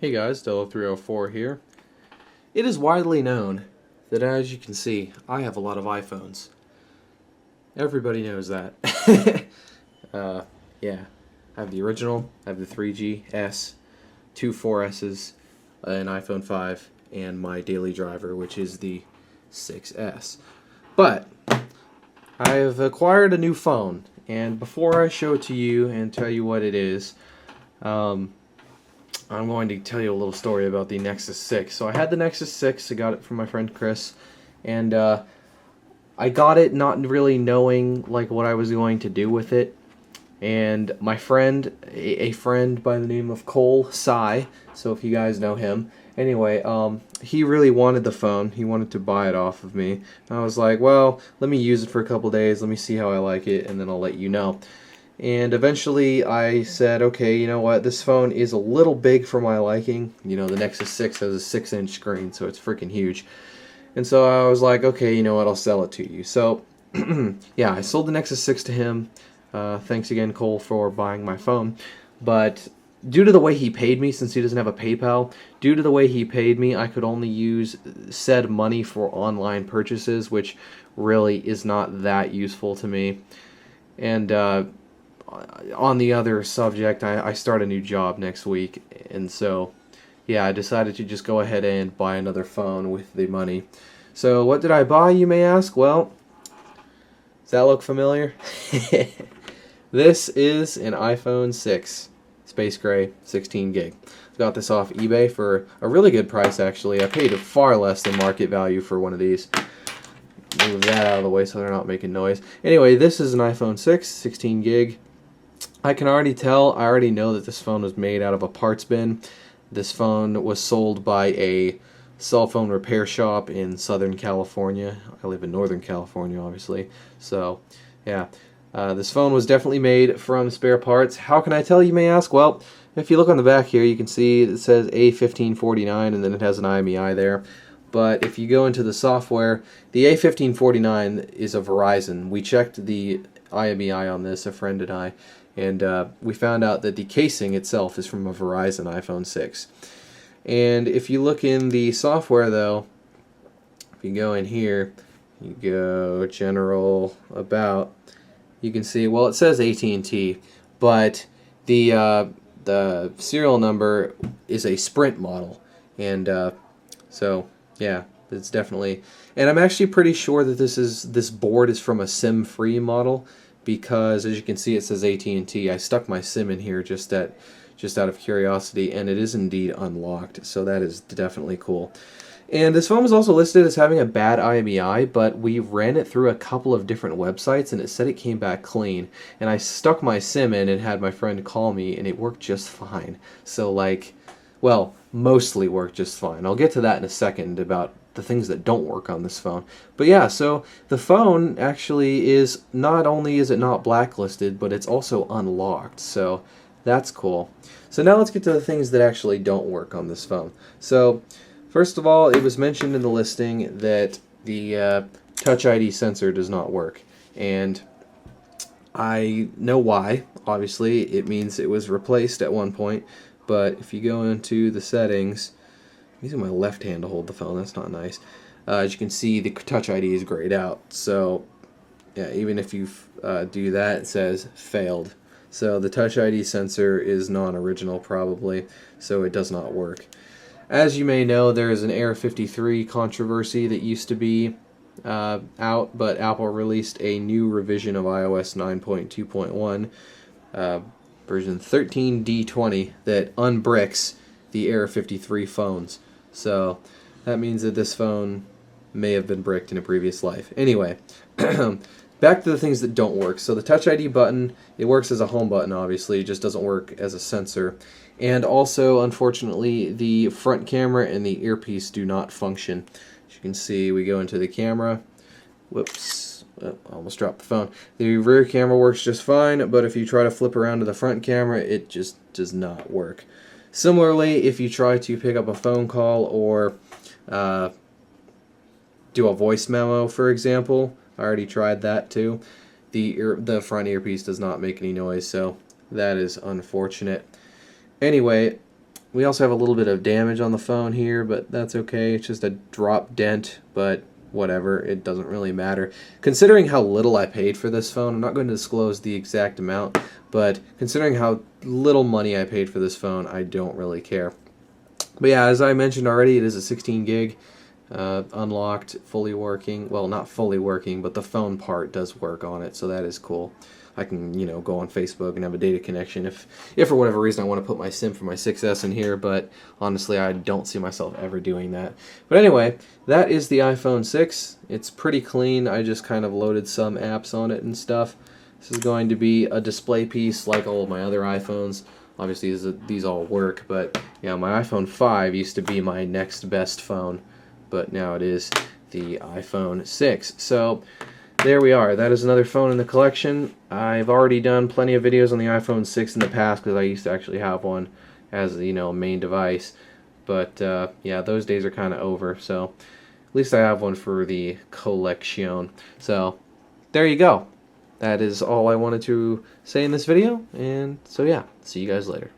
Hey guys, Dello304 here. It is widely known that, as you can see, I have a lot of iPhones. Everybody knows that. uh, yeah, I have the original, I have the 3GS, two 4Ss, an iPhone 5, and my daily driver, which is the 6S. But I have acquired a new phone, and before I show it to you and tell you what it is, I'm going to tell you a little story about the Nexus 6. So I had the Nexus 6, I got it from my friend Chris, and I got it not really knowing like what I was going to do with it. And my friend, a friend by the name of Cole Sy, so if you guys know him, anyway, he really wanted the phone. He wanted to buy it off of me. And I was like, well, let me use it for a couple days, let me see how I like it, and then I'll let you know. And eventually I said, okay, you know what, this phone is a little big for my liking. You know, the Nexus 6 has a 6-inch screen, so it's freaking huge. And so I was like, okay, you know what, I'll sell it to you. So, yeah, I sold the Nexus 6 to him. Thanks again, Cole, for buying my phone. But due to the way he paid me, since he doesn't have a PayPal, due to the way he paid me, I could only use said money for online purchases, which really is not that useful to me. And, on the other subject, I start a new job next week, and so yeah, I decided to just go ahead and buy another phone with the money. So what did I buy, you may ask? Well, does that look familiar? This is an iPhone 6 Space Gray 16 gig. Got this off eBay for a really good price, actually. I paid far less than market value for one of these. Move that out of the way so they're not making noise. Anyway, this is an iPhone 6 16 gig. I can already tell, I already know that this phone was made out of a parts bin. This phone was sold by a cell phone repair shop in Southern California. I live in Northern California, obviously. So, yeah. This phone was definitely made from spare parts. How can I tell, you may ask? Well, if you look on the back here, you can see it says A1549, and then it has an IMEI there. But if you go into the software, the A1549 is a Verizon. We checked the IMEI on this, a friend and I, and we found out that the casing itself is from a Verizon iPhone 6. And if you look in the software, though, if you go in here, you go General, About, you can see, well, it says AT&T, but the serial number is a Sprint model, and so yeah, it's definitely. And I'm actually pretty sure that this board is from a SIM-free model, because as you can see it says AT&T. I stuck my SIM in here just out of curiosity, and it is indeed unlocked, so that is definitely cool. And this phone was also listed as having a bad IMEI, but we ran it through a couple of different websites and it said it came back clean. And I stuck my SIM in and had my friend call me, and it worked just fine. So, like, well, mostly worked just fine. I'll get to that in a second about the things that don't work on this phone. But yeah, so the phone actually is, not only is it not blacklisted, but it's also unlocked. So that's cool. So now let's get to the things that actually don't work on this phone. So first of all, it was mentioned in the listing that the Touch ID sensor does not work. And I know why. Obviously, it means it was replaced at one point. But if you go into the settings, I'm using my left hand to hold the phone, that's not nice. As you can see, the Touch ID is grayed out. So yeah, even if you do that, it says failed. So the Touch ID sensor is non-original probably, so it does not work. As you may know, there is an Error 53 controversy that used to be out, but Apple released a new revision of iOS 9.2.1, version 13D20, that unbricks the Error 53 phones. So that means that this phone may have been bricked in a previous life. Anyway, back to the things that don't work. So the Touch ID button, it works as a home button, obviously. It just doesn't work as a sensor. And also, unfortunately, the front camera and the earpiece do not function. As you can see, we go into the camera. Whoops. Oh, I almost dropped the phone. The rear camera works just fine, but if you try to flip around to the front camera, it just does not work. Similarly, if you try to pick up a phone call or do a voice memo, for example, I already tried that too, the front earpiece does not make any noise, so that is unfortunate. Anyway, We also have a little bit of damage on the phone here, but that's okay. It's just a drop dent, but whatever. It doesn't really matter. Considering how little I paid for this phone, I'm not going to disclose the exact amount, but considering how little money I paid for this phone, I don't really care. But yeah, as I mentioned already, it is a 16 gig, unlocked, fully working. Well, not fully working, but the phone part does work on it, so that is cool. I can, go on Facebook and have a data connection if for whatever reason I want to put my SIM for my 6S in here, but honestly I don't see myself ever doing that. But anyway, that is the iPhone 6. It's pretty clean. I just kind of loaded some apps on it and stuff. This is going to be a display piece like all of my other iPhones. Obviously these all work, but yeah, my iPhone 5 used to be my next best phone, but now it is the iPhone 6. So there we are. That is another phone in the collection. I've already done plenty of videos on the iPhone 6 in the past because I used to actually have one as a main device. But yeah, those days are kind of over. So at least I have one for the collection. So there you go. That is all I wanted to say in this video. And so yeah, see you guys later.